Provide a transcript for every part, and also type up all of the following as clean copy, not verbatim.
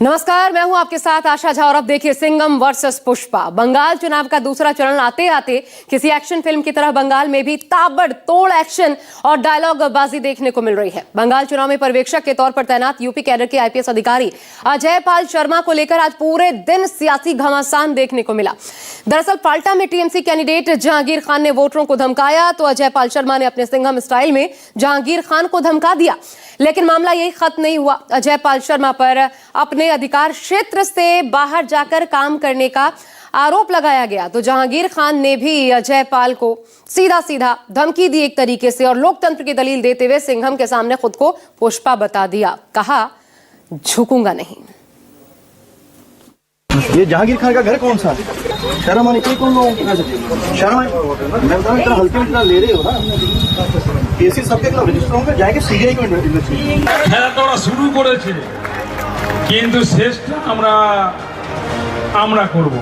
नमस्कार, मैं हूं आपके साथ आशा झा और अब देखिए सिंघम वर्सेस पुष्पा। बंगाल चुनाव का दूसरा चरण आते आते किसी एक्शन फिल्म की तरह बंगाल में भी ताबड़तोड़ एक्शन और डायलॉग बाजी देखने को मिल रही है। बंगाल चुनाव में पर्यवेक्षक के तौर पर तैनात यूपी कैडर के आईपीएस अधिकारी अजय पाल शर्मा को लेकर आज पूरे दिन सियासी घमासान देखने को मिला। दरअसल फाल्टा में टीएमसी कैंडिडेट जहांगीर खान ने वोटरों को धमकाया तो अजय पाल शर्मा ने अपने सिंघम स्टाइल में जहांगीर खान को धमका दिया, लेकिन मामला यही खत्म नहीं हुआ। अजय पाल शर्मा पर अपने अधिकार क्षेत्र से बाहर जाकर काम करने का आरोप लगाया गया तो जहांगीर खान ने भी अजय पाल को सीधा सीधा धमकी दी एक तरीके से और लोकतंत्र की दलील देते हुए सिंघम के सामने खुद को पुष्पा बता दिया। कहा, झुकूंगा नहीं। ये जहांगीर खान का घर कौन सा है? शर्म आनी चाहिए कौन लोगों को? शर्म मैं बता रहा हूँ, हल्के में ले रहे हो ना। केसी सबके खिलाफ रजिस्टर होंगे, जाएंगे सीबीआई को इन्वेस्टिगेशन। খেলাটা শুরু করেছে কিন্তু শেষটা আমরা করব।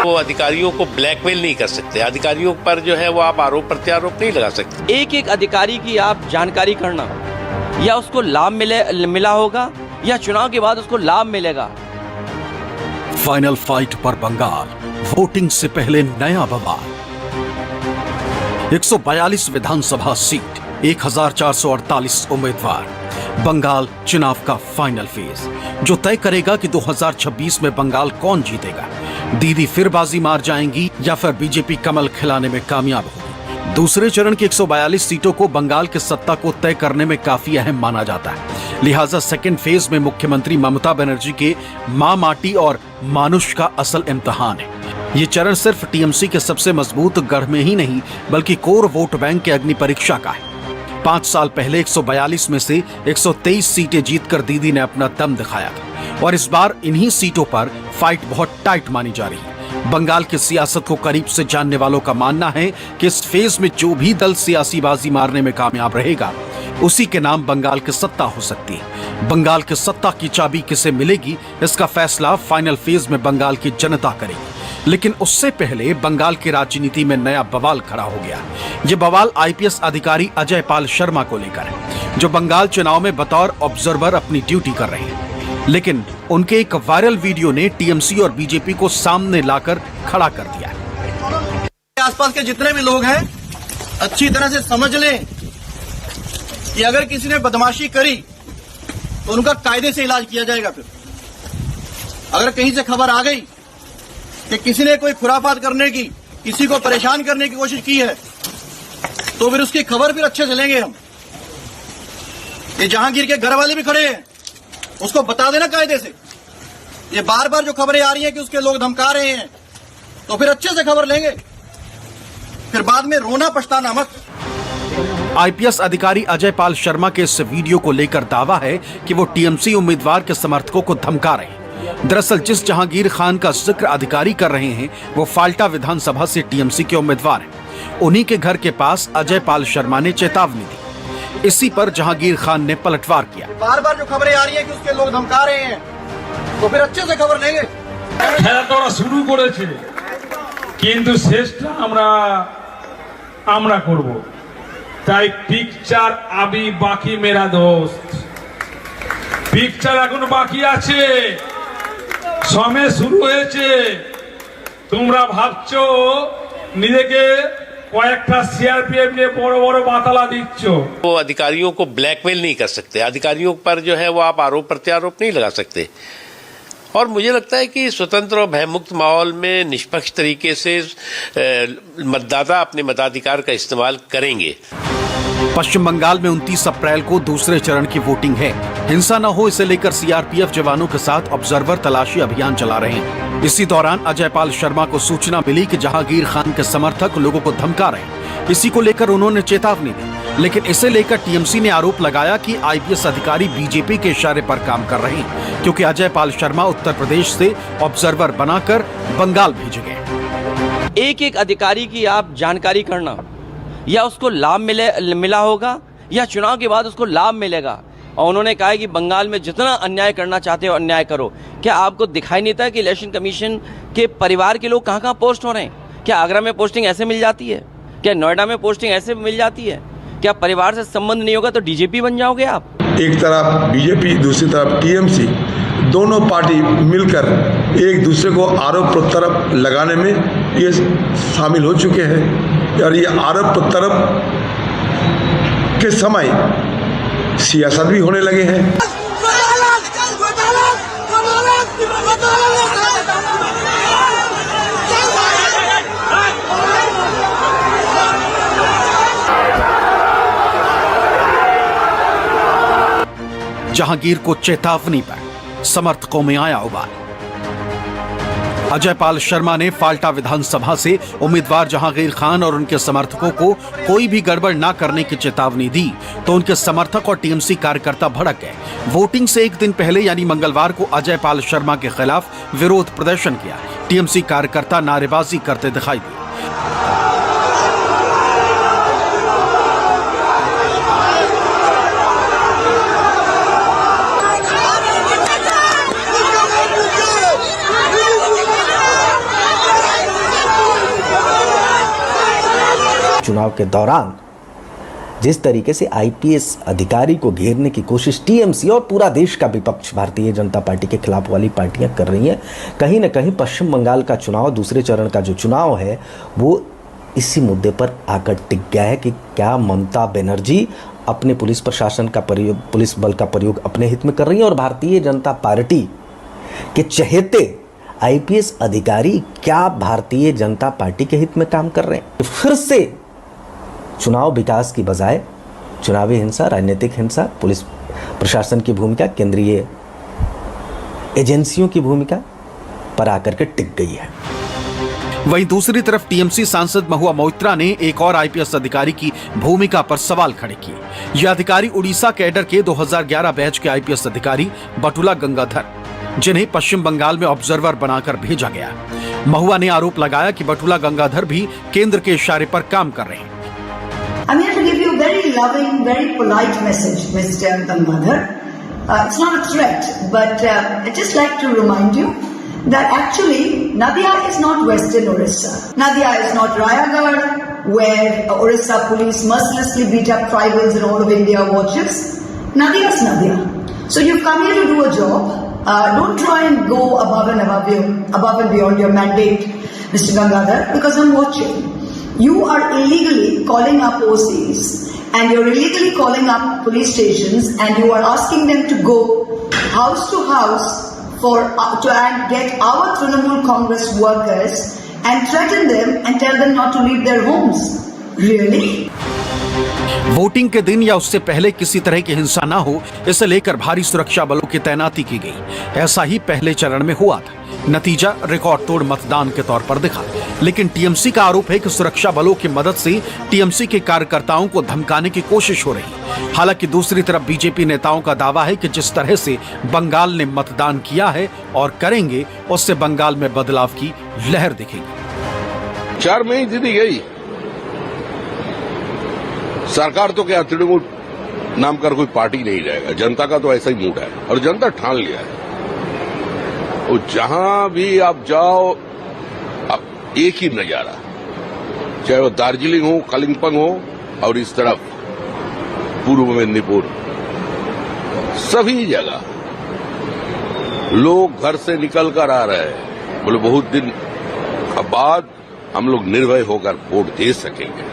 वो अधिकारियों को ब्लैकमेल नहीं कर सकते, अधिकारियों पर जो है वो आप आरोप प्रत्यारोप नहीं लगा सकते। एक एक अधिकारी की आप जानकारी करना, या उसको लाभ मिला होगा या चुनाव के बाद उसको लाभ मिलेगा। फाइनल फाइट पर बंगाल, वोटिंग से पहले नया बवाल। 142 विधानसभा सीट, 1448 उम्मीदवार। बंगाल चुनाव का फाइनल फेज जो तय करेगा कि 2026 में बंगाल कौन जीतेगा। दीदी फिर बाजी मार जाएंगी या फिर बीजेपी कमल खिलाने में कामयाब होगी। दूसरे चरण की 142 सीटों को बंगाल के सत्ता को तय करने में काफी अहम माना जाता है। लिहाजा सेकेंड फेज में मुख्यमंत्री ममता बनर्जी के मां माटी और मानुष का असल इम्तिहान है। ये चरण सिर्फ टीएमसी के सबसे मजबूत गढ़ में ही नहीं बल्कि कोर वोट बैंक के अग्नि परीक्षा का है। 5 साल पहले 142 में से 123 सीटें जीतकर दीदी ने अपना दम दिखाया था और इस बार इन्हीं सीटों पर फाइट बहुत टाइट मानी जा रही है। बंगाल की सियासत को करीब से जानने वालों का मानना है कि इस फेज में जो भी दल सियासी बाजी मारने में कामयाब रहेगा उसी के नाम बंगाल की सत्ता हो सकती है। बंगाल की सत्ता की चाबी किसे मिलेगी, इसका फैसला फाइनल फेज में बंगाल की जनता करेगी। लेकिन उससे पहले बंगाल की राजनीति में नया बवाल खड़ा हो गया। ये बवाल आईपीएस अधिकारी अजय पाल शर्मा को लेकर है, जो बंगाल चुनाव में बतौर ऑब्जर्वर अपनी ड्यूटी कर रहे हैं। लेकिन उनके एक वायरल वीडियो ने टीएमसी और बीजेपी को सामने लाकर खड़ा कर दिया। आसपास के जितने भी लोग हैं अच्छी तरह से समझ लें कि अगर किसी ने बदमाशी करी तो उनका कायदे से इलाज किया जाएगा। फिर अगर कहीं से खबर आ गई कि किसी ने कोई खुराफात करने की, किसी को परेशान करने की कोशिश की है तो फिर उसकी खबर फिर अच्छे से लेंगे हम। ये जहांगीर के घर वाले भी खड़े हैं, उसको बता देना कायदे से। ये बार बार जो खबरें आ रही हैं कि उसके लोग धमका रहे हैं तो फिर अच्छे से खबर लेंगे, फिर बाद में रोना पछताना मत। आईपीएस अधिकारी अजय पाल शर्मा के इस वीडियो को लेकर दावा है कि वो टीएमसी उम्मीदवार के समर्थकों को धमका रहे हैं। दरअसल जिस जहांगीर खान का जिक्र अधिकारी कर रहे हैं वो फाल्टा विधानसभा से टीएमसी के उम्मीदवार हैं। उन्हीं के घर के पास अजय पाल शर्मा ने चेतावनी दी। इसी पर जहांगीर खान ने पलटवार किया। बार बार जो खबरें आ रही है कि उसके लोग धमका रहे हैं तो फिर अच्छे से खबर लेंगे। খেলাটা শুরু করেছে কিন্তু শেষটা আমরা করব। তাই পিকচার আবি বাকি মেরা দোস্ত, পিকচার এখনো বাকি আছে, সময় শুরু হয়েছে। তোমরা ভাবছো নিজেকে কয়েকটা সিআরপিএফ নিয়ে বড় বড় বাতালা দিচ্ছ। वो अधिकारियों को ब्लैकमेल नहीं कर सकते, अधिकारियों पर जो है वो आप आरोप प्रत्यारोप नहीं लगा सकते। और मुझे लगता है कि स्वतंत्र और भयमुक्त माहौल में निष्पक्ष तरीके से मतदाता अपने मताधिकार का इस्तेमाल करेंगे। पश्चिम बंगाल में 29 अप्रैल को दूसरे चरण की वोटिंग है। हिंसा न हो इसे लेकर सीआरपीएफ जवानों के साथ ऑब्जर्वर तलाशी अभियान चला रहे हैं। इसी दौरान अजय पाल शर्मा को सूचना मिली कि जहांगीर खान के समर्थक लोगों को धमका रहे हैं। इसी को लेकर उन्होंने चेतावनी दी, लेकिन इसे लेकर टीएमसी ने आरोप लगाया कि आईपीएस अधिकारी बीजेपी के इशारे पर काम कर रहे हैं, क्योंकि अजय पाल शर्मा उत्तर प्रदेश से ऑब्जर्वर बनाकर बंगाल भेजे गए। एक एक अधिकारी की आप जानकारी करना, या उसको लाभ मिला होगा या चुनाव के बाद उसको लाभ मिलेगा। और उन्होंने कहा है कि बंगाल में जितना अन्याय करना चाहते हो अन्याय करो। क्या आपको दिखाई नहीं था कि इलेक्शन कमीशन के परिवार के लोग कहाँ कहाँ पोस्ट हो रहे हैं? क्या आगरा में पोस्टिंग ऐसे मिल जाती है? क्या नोएडा में पोस्टिंग ऐसे मिल जाती है? क्या परिवार से संबंध नहीं होगा तो डीजीपी बन जाओगे आप? एक तरफ बीजेपी, दूसरी तरफ टीएमसी, दोनों पार्टी मिलकर एक दूसरे को आरोप प्रत्यारोप लगाने में ये शामिल हो चुके हैं और ये आरोप प्रत्यारोप के समय सियासत भी होने लगे हैं। जहांगीर को चेतावनी पर समर्थकों में आया उबाल। अजय पाल शर्मा ने फाल्टा विधानसभा से उम्मीदवार जहांगीर खान और उनके समर्थकों को कोई भी गड़बड़ ना करने की चेतावनी दी तो उनके समर्थक और टीएमसी कार्यकर्ता भड़क गए। वोटिंग से एक दिन पहले यानी मंगलवार को अजय पाल शर्मा के खिलाफ विरोध प्रदर्शन किया। टीएमसी कार्यकर्ता नारेबाजी करते दिखाई दिए। चुनाव के दौरान जिस तरीके से आईपीएस अधिकारी को घेरने की कोशिश टीएमसी और पूरा देश का विपक्ष भारतीय जनता पार्टी के खिलाफ वाली पार्टियां कर रही हैं, कहीं ना कहीं पश्चिम बंगाल का चुनाव, दूसरे चरण का जो चुनाव है, वो इसी मुद्दे पर आकर टिक गया है कि क्या ममता बनर्जी अपने पुलिस प्रशासन का प्रयोग, पुलिस बल का प्रयोग अपने हित में कर रही है और भारतीय जनता पार्टी के चहेते आईपीएस अधिकारी क्या भारतीय जनता पार्टी के हित में काम कर रहे हैं। फिर से चुनाव विकास की बजाय चुनावी हिंसा, राजनीतिक हिंसा, पुलिस प्रशासन की भूमिका, केंद्रीय एजेंसियों की भूमिका पर आकर के टिक गई है। वहीं दूसरी तरफ टीएमसी सांसद महुआ मोइत्रा ने एक और आईपीएस अधिकारी की भूमिका पर सवाल खड़े किए। यह अधिकारी उड़ीसा कैडर के 2011 बैच के आईपीएस अधिकारी बटुला गंगाधर, जिन्हें पश्चिम बंगाल में ऑब्जर्वर बनाकर भेजा गया। महुआ ने आरोप लगाया कि बटुला गंगाधर भी केंद्र के इशारे पर काम कर रहे हैं। I'm here to give you a very loving, very polite message, Mr. Gangadhar. It's not a threat, but I'd just like to remind you that actually Nadia is not Western Orissa. Nadia is not Rayagarh, where Orissa police mercilessly beat up tribals and all of India watches. Nadia is Nadia. So you've come here to do a job. Don't try and go above and beyond your mandate, Mr. Gangadhar, because I'm watching. You are illegally calling up OCs and you're illegally calling up police stations and you are asking them to go house to house to get our Trinamool Congress workers and threaten them and tell them not to leave their homes. Really? Voting के दिन या उससे पहले किसी तरह की हिंसा न हो, इसे लेकर भारी सुरक्षा बलों की तैनाती की गई। ऐसा ही पहले चरण में हुआ था। नतीजा रिकॉर्ड तोड़ मतदान के तौर पर दिखा। लेकिन टीएमसी का आरोप है कि सुरक्षा बलों की मदद से टीएमसी के कार्यकर्ताओं को धमकाने की कोशिश हो रही। हालांकि दूसरी तरफ बीजेपी नेताओं का दावा है कि जिस तरह से बंगाल ने मतदान किया है और करेंगे, उससे बंगाल में बदलाव की लहर दिखेगी। 4 मई दी गई सरकार तो क्या तृणमूल नाम कर कोई पार्टी नहीं रहेगा। जनता का तो ऐसा ही मूड है और जनता ठान लिया है। और जहां भी आप जाओ, अब एक ही नजारा, चाहे वो दार्जिलिंग हो, कालिंगपंग हो और इस तरफ पूर्व मेदिनीपुर, सभी जगह लोग घर से निकल कर आ रहे हैं। बोले बहुत दिन बाद हम लोग निर्भय होकर वोट दे सकेंगे।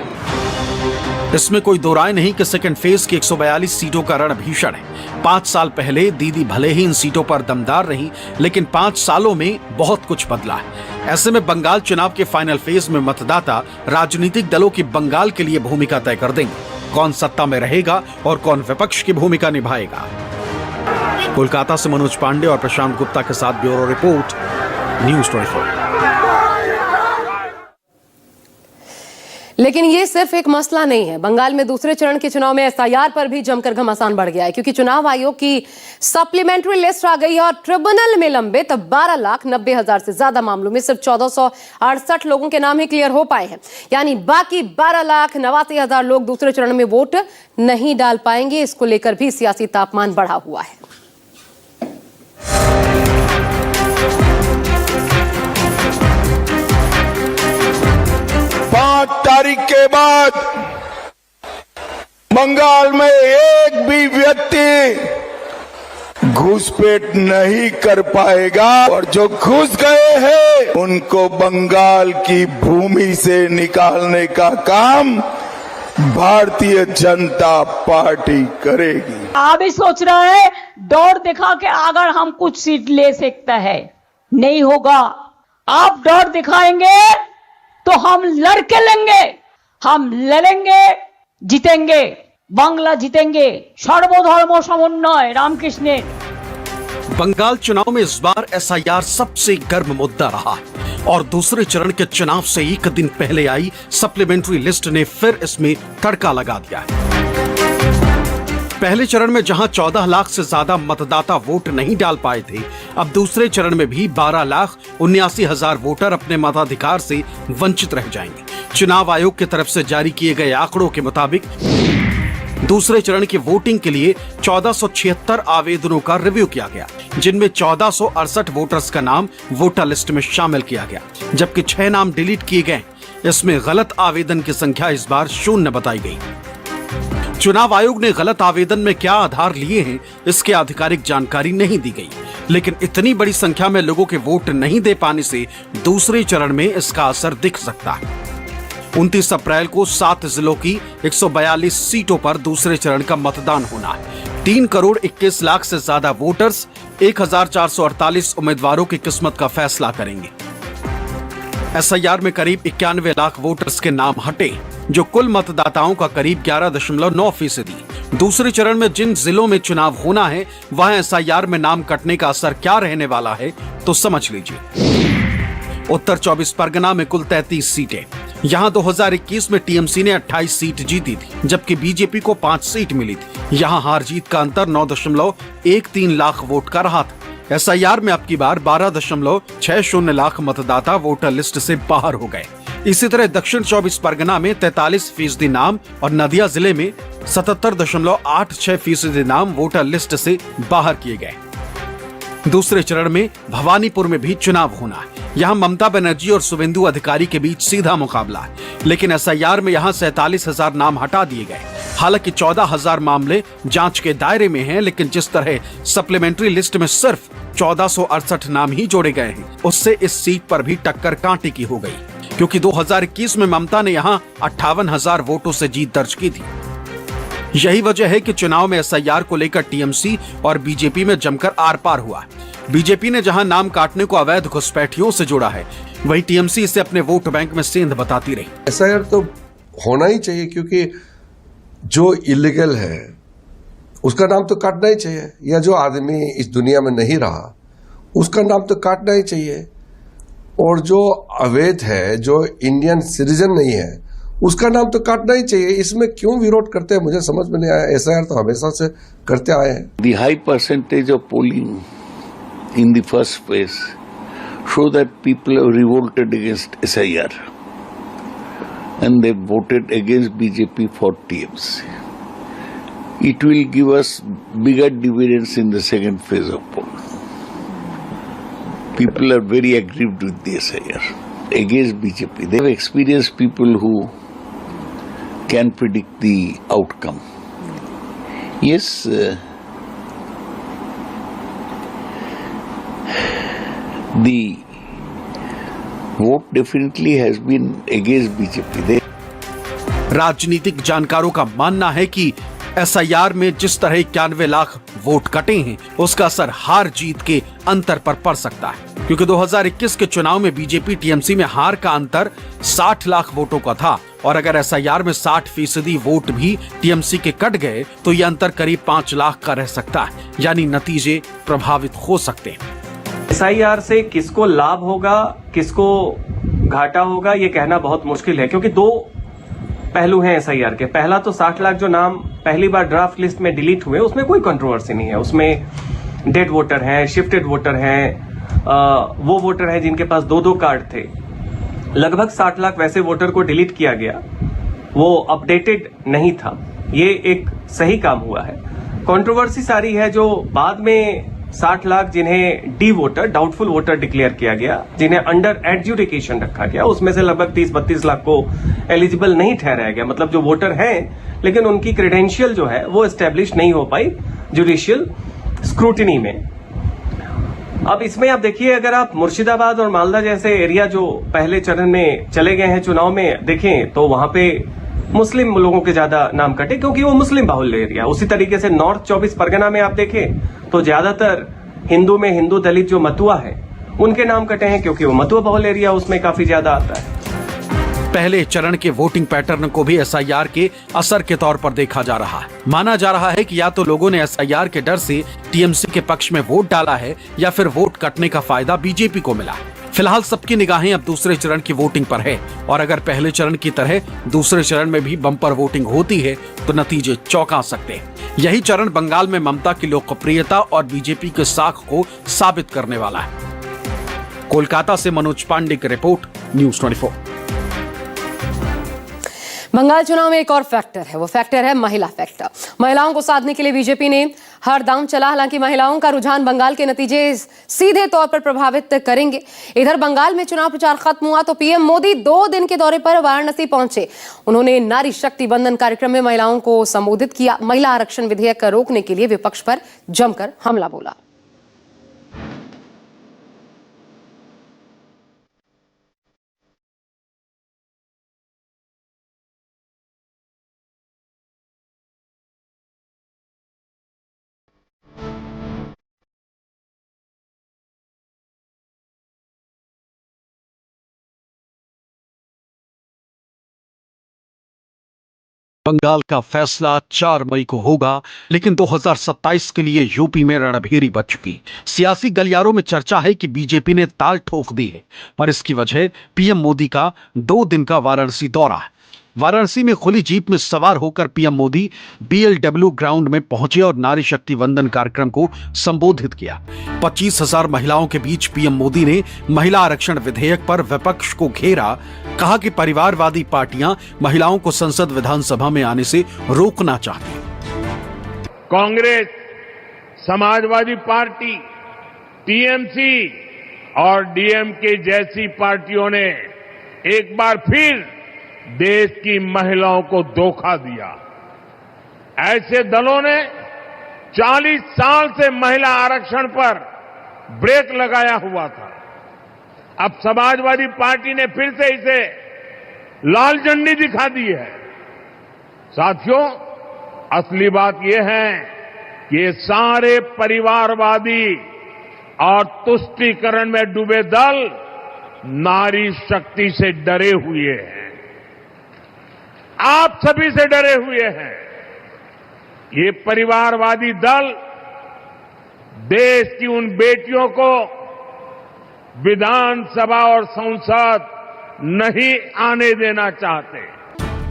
इसमें कोई दो राय नहीं कि सेकंड फेज की 142 सीटों का रण भीषण है। 5 साल पहले दीदी भले ही इन सीटों पर दमदार रही, लेकिन 5 सालों में बहुत कुछ बदला है। ऐसे में बंगाल चुनाव के फाइनल फेज में मतदाता राजनीतिक दलों की बंगाल के लिए भूमिका तय कर देंगे। कौन सत्ता में रहेगा और कौन विपक्ष की भूमिका निभाएगा। कोलकाता से मनोज पांडे और प्रशांत गुप्ता के साथ ब्यूरो रिपोर्ट, न्यूज़ 24। लेकिन ये सिर्फ एक मसला नहीं है। बंगाल में दूसरे चरण के चुनाव में एसआईआर पर भी जमकर घमासान बढ़ गया है, क्योंकि चुनाव आयोग की सप्लीमेंट्री लिस्ट आ गई है और ट्रिब्यूनल में लंबित 12,90,000 से ज्यादा मामलों में सिर्फ 1468 लोगों के नाम ही क्लियर हो पाए हैं। यानी बाकी 12,89,000 लोग दूसरे चरण में वोट नहीं डाल पाएंगे। इसको लेकर भी सियासी तापमान बढ़ा हुआ है। तारीख के बाद बंगाल में एक भी व्यक्ति घुसपैठ नहीं कर पाएगा और जो घुस गए हैं उनको बंगाल की भूमि से निकालने का काम भारतीय जनता पार्टी करेगी। आप भी सोच रहे हैं दौड़ दिखा के अगर हम कुछ सीट ले सकता है, नहीं होगा। आप दौड़ दिखाएंगे तो हम लड़के लेंगे, हम लड़ेंगे, जीतेंगे, बांग्ला जीतेंगे। सर्वधर्म समन्वय रामकृष्ण। बंगाल चुनाव में इस बार एसआईआर सबसे गर्म मुद्दा रहा और दूसरे चरण के चुनाव से एक दिन पहले आई सप्लीमेंट्री लिस्ट ने फिर इसमें तड़का लगा दिया। पहले चरण में जहां 14 लाख से ज्यादा मतदाता वोट नहीं डाल पाए थे, अब दूसरे चरण में भी 12,79,000 वोटर अपने मताधिकार से वंचित रह जाएंगे। चुनाव आयोग की तरफ से जारी किए गए आंकड़ों के मुताबिक दूसरे चरण की वोटिंग के लिए 1476 आवेदनों का रिव्यू किया गया, जिनमें 1468 वोटर्स का नाम वोटर लिस्ट में शामिल किया गया, जबकि 6 नाम डिलीट किए गए। इसमें गलत आवेदन की संख्या इस बार 0 बताई गई। चुनाव आयोग ने गलत आवेदन में क्या आधार लिए हैं, इसकी आधिकारिक जानकारी नहीं दी गई, लेकिन इतनी बड़ी संख्या में लोगों के वोट नहीं दे पाने से दूसरे चरण में इसका असर दिख सकता है। 29 अप्रैल को 7 जिलों की 142 सीटों पर दूसरे चरण का मतदान होना है। 3 करोड़ 21 लाख से ज्यादा वोटर्स 1448 उम्मीदवारों की किस्मत का फैसला करेंगे। एसआईआर में करीब 91 लाख वोटर्स के नाम हटे, जो कुल मतदाताओं का करीब 11.9%। दूसरे चरण में जिन जिलों में चुनाव होना है, वहां एसआईआर में नाम कटने का असर क्या रहने वाला है, तो समझ लीजिए। उत्तर 24 परगना में कुल 33 सीटें। यहाँ 2021 में टीएमसी ने 28 सीट जीती थी, जबकि बीजेपी को 5 सीट मिली थी। यहाँ हार जीत का अंतर 9.13 लाख वोट का रहा था। एसआईआर में अब की बार 12.60 लाख मतदाता वोटर लिस्ट से बाहर हो गए। इसी तरह दक्षिण 24 परगना में 43% नाम और नदिया जिले में 77.86% नाम वोटर लिस्ट से बाहर किए गए। दूसरे चरण में भवानीपुर में भी चुनाव होना है। यहाँ ममता बनर्जी और शुभेंदु अधिकारी के बीच सीधा मुकाबला है, लेकिन एसआईआर में यहाँ 47,000 नाम हटा दिए गए। हालांकि 14,000 मामले जांच के दायरे में हैं, लेकिन जिस तरह सप्लीमेंट्री लिस्ट में सिर्फ 1468 नाम ही जोड़े गए हैं, उससे इस सीट पर भी टक्कर कांटे की हो गई, क्योंकि 2021 में ममता ने यहाँ 58,000 वोटों से जीत दर्ज की थी। यही वजह है कि चुनाव में एसआईआर को लेकर टीएमसी और बीजेपी में जमकर आर पार हुआ। बीजेपी ने जहां नाम काटने को अवैध घुसपैठियों से जोड़ा है, वहीं टीएमसी इसे अपने वोट बैंक में सेंध बताती रही। एसआईआर तो होना ही चाहिए, क्योंकि जो इलीगल है उसका नाम तो काटना ही चाहिए, या जो आदमी इस दुनिया में नहीं रहा उसका नाम तो काटना ही चाहिए, और जो अवैध है, जो इंडियन सिटीजन नहीं है, उसका नाम तो काटना ही चाहिए। इसमें क्यों विरोध करते हैं, मुझे समझ में नहीं आया। एसआईआर तो हमेशा से करते आए हैं। The high percentage of polling in the first phase show that people have revolted against SIR and they voted against BJP for TMC. It will give us bigger dividends in the second phase of poll. People are very aggrieved with the SIR against BJP. They have experienced people who can predict the outcome. Yes, the vote definitely has been against BJP. राजनीतिक जानकारों का मानना है कि SIR में जिस तरह 91 lakh vote कटे हैं, उसका असर हार जीत के अंतर पर पड़ सकता है, क्योंकि 2021 के चुनाव में बीजेपी टीएमसी में हार का अंतर 60 लाख वोटों का था, और अगर एसआईआर में 60% वोट भी टीएमसी के कट गए तो यह अंतर करीब 5 लाख का रह सकता है, यानी नतीजे प्रभावित हो सकते हैं। एसआईआर से किसको लाभ होगा, किसको घाटा होगा, ये कहना बहुत मुश्किल है, क्योंकि 2 पहलू हैं एसआईआर के। पहला तो 60 लाख जो नाम पहली बार ड्राफ्ट लिस्ट में डिलीट हुए, उसमें कोई कंट्रोवर्सी नहीं है। उसमें डेड वोटर हैं, शिफ्टेड वोटर हैं, वो वोटर हैं जिनके पास 2-2 कार्ड थे। लगभग 60 लाख वैसे वोटर को डिलीट किया गया, वो अपडेटेड नहीं था। ये एक सही काम हुआ है। कंट्रोवर्सी सारी है जो बाद में 60 लाख जिन्हें D voter, doubtful voter declare किया गया, जिन्हें अंडर एडजुडिकेशन रखा गया, उसमें से लगभग 30-32 लाख को एलिजिबल नहीं ठहराया गया। मतलब जो वोटर हैं लेकिन उनकी क्रेडेंशियल जो है वो एस्टेब्लिश नहीं हो पाई जुडिशियल स्क्रूटिनी में। अब इसमें आप देखिए, अगर आप मुर्शिदाबाद और मालदा जैसे एरिया जो पहले चरण में चले गए हैं चुनाव में देखें, तो वहां पे मुस्लिम लोगों के ज्यादा नाम कटे क्योंकि वो मुस्लिम बाहुल्य एरिया। उसी तरीके से नॉर्थ 24 परगना में आप देखें तो ज्यादातर हिंदू में हिंदू दलित जो मतुआ है उनके नाम कटे हैं क्योंकि वो मतुआ बाहुल्य एरिया उसमें काफी ज्यादा आता है। पहले चरण के वोटिंग पैटर्न को भी एसआईआर के असर के तौर पर देखा जा रहा है। माना जा रहा है कि या तो लोगों ने एसआईआर के डर से टीएमसी के पक्ष में वोट डाला है या फिर वोट कटने का फायदा बीजेपी को मिला है। फिलहाल सबकी निगाहें अब दूसरे चरण की वोटिंग पर है और अगर पहले चरण की तरह दूसरे चरण में भी बम्पर वोटिंग होती है तो नतीजे चौंका सकते हैं। यही चरण बंगाल में ममता की लोकप्रियता और बीजेपी के साख को साबित करने वाला है। कोलकाता से मनोज पांडे की रिपोर्ट, न्यूज़ 24। बंगाल चुनाव में एक और फैक्टर है, वो फैक्टर है महिला फैक्टर। महिलाओं को साधने के लिए बीजेपी ने हर दांव चला, हालांकि महिलाओं का रुझान बंगाल के नतीजे सीधे तौर पर प्रभावित करेंगे। इधर बंगाल में चुनाव प्रचार खत्म हुआ तो पीएम मोदी 2 दिन के दौरे पर वाराणसी पहुंचे। उन्होंने नारी शक्ति बंधन कार्यक्रम में महिलाओं को संबोधित किया। महिला आरक्षण विधेयक रोकने के लिए विपक्ष पर जमकर हमला बोला। बंगाल का फैसला 4 मई को होगा, लेकिन 2027 के लिए यूपी में रणभेरी बच चुकी। सियासी गलियारों में चर्चा है कि बीजेपी ने ताल ठोक दी है, पर इसकी वजह पीएम मोदी का 2 दिन का वाराणसी दौरा है। वाराणसी में खुली जीप में सवार होकर पीएम मोदी बीएलडब्ल्यू ग्राउंड में पहुंचे और नारी शक्ति वंदन कार्यक्रम को संबोधित किया। 25,000 महिलाओं के बीच पीएम मोदी ने महिला आरक्षण विधेयक पर विपक्ष को घेरा। कहा कि परिवारवादी पार्टियां महिलाओं को संसद विधानसभा में आने से रोकना चाहती हैं। कांग्रेस, समाजवादी पार्टी, टीएमसी और डीएमके जैसी पार्टियों ने एक बार फिर देश की महिलाओं को धोखा दिया। ऐसे दलों ने 40 साल से महिला आरक्षण पर ब्रेक लगाया हुआ था। अब समाजवादी पार्टी ने फिर से इसे लाल झंडी दिखा दी है। साथियों, असली बात यह है कि ये सारे परिवारवादी और तुष्टीकरण में डूबे दल नारी शक्ति से डरे हुए हैं। आप सभी से डरे हुए हैं। ये परिवारवादी दल देश की उन बेटियों को विधानसभा और संसद नहीं आने देना चाहते।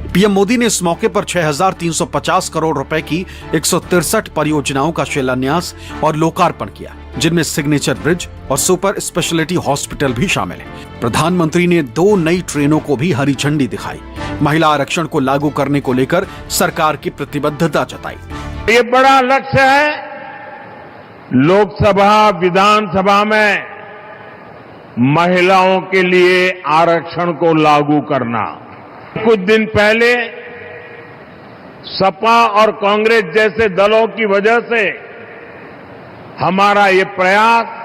पीएम मोदी ने इस मौके पर 6,350 करोड़ रुपए की 163 परियोजनाओं का शिलान्यास और लोकार्पण किया, जिनमें सिग्नेचर ब्रिज और सुपर स्पेशलिटी हॉस्पिटल भी शामिल है। प्रधानमंत्री ने 2 नई ट्रेनों को भी हरी झंडी दिखाई। महिला आरक्षण को लागू करने को लेकर सरकार की प्रतिबद्धता जताई। ये बड़ा लक्ष्य है, लोकसभा विधानसभा में महिलाओं के लिए आरक्षण को लागू करना। कुछ दिन पहले सपा और कांग्रेस जैसे दलों की वजह से हमारा ये प्रयास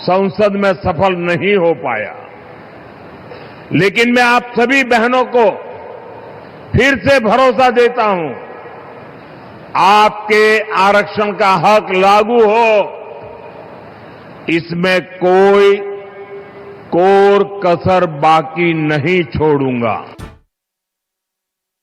संसद में सफल नहीं हो पाया, लेकिन मैं आप सभी बहनों को फिर से भरोसा देता हूं, आपके आरक्षण का हक लागू हो, इसमें कोई कोर कसर बाकी नहीं छोड़ूंगा।